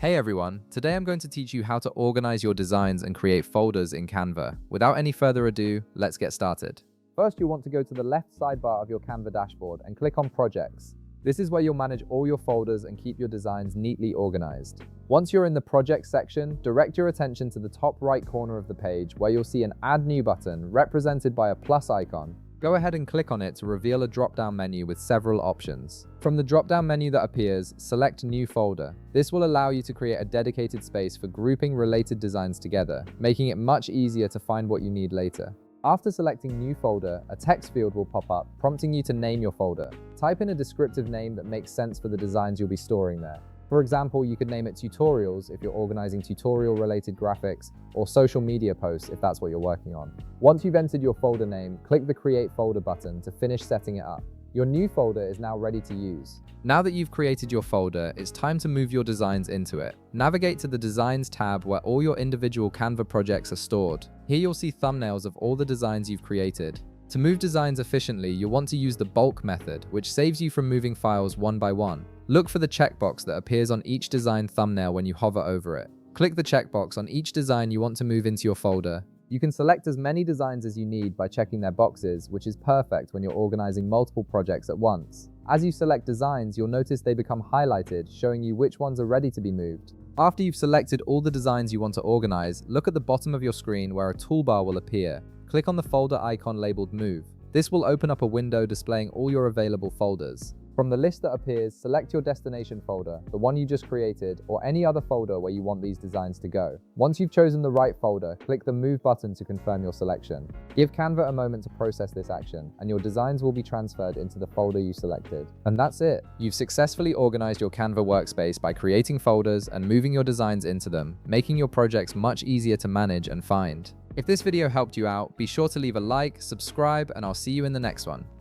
Hey everyone, today I'm going to teach you how to organize your designs and create folders in Canva. Without any further ado, let's get started. First, you'll want to go to the left sidebar of your Canva dashboard and click on Projects. This is where you'll manage all your folders and keep your designs neatly organized. Once you're in the Projects section, direct your attention to the top right corner of the page where you'll see an Add New button represented by a plus icon. Go ahead and click on it to reveal a drop-down menu with several options. From the drop-down menu that appears, select New Folder. This will allow you to create a dedicated space for grouping related designs together, making it much easier to find what you need later. After selecting New Folder, a text field will pop up, prompting you to name your folder. Type in a descriptive name that makes sense for the designs you'll be storing there. For example, you could name it Tutorials if you're organizing tutorial-related graphics, or Social Media Posts if that's what you're working on. Once you've entered your folder name, click the Create Folder button to finish setting it up. Your new folder is now ready to use. Now that you've created your folder, it's time to move your designs into it. Navigate to the Designs tab where all your individual Canva projects are stored. Here you'll see thumbnails of all the designs you've created. To move designs efficiently, you'll want to use the bulk method, which saves you from moving files one by one. Look for the checkbox that appears on each design thumbnail when you hover over it. Click the checkbox on each design you want to move into your folder. You can select as many designs as you need by checking their boxes, which is perfect when you're organizing multiple projects at once. As you select designs, you'll notice they become highlighted, showing you which ones are ready to be moved. After you've selected all the designs you want to organize, look at the bottom of your screen where a toolbar will appear. Click on the folder icon labeled Move. This will open up a window displaying all your available folders. From the list that appears, select your destination folder, the one you just created, or any other folder where you want these designs to go. Once you've chosen the right folder, click the Move button to confirm your selection. Give Canva a moment to process this action, and your designs will be transferred into the folder you selected. And that's it. You've successfully organized your Canva workspace by creating folders and moving your designs into them, making your projects much easier to manage and find. If this video helped you out, be sure to leave a like, subscribe, and I'll see you in the next one.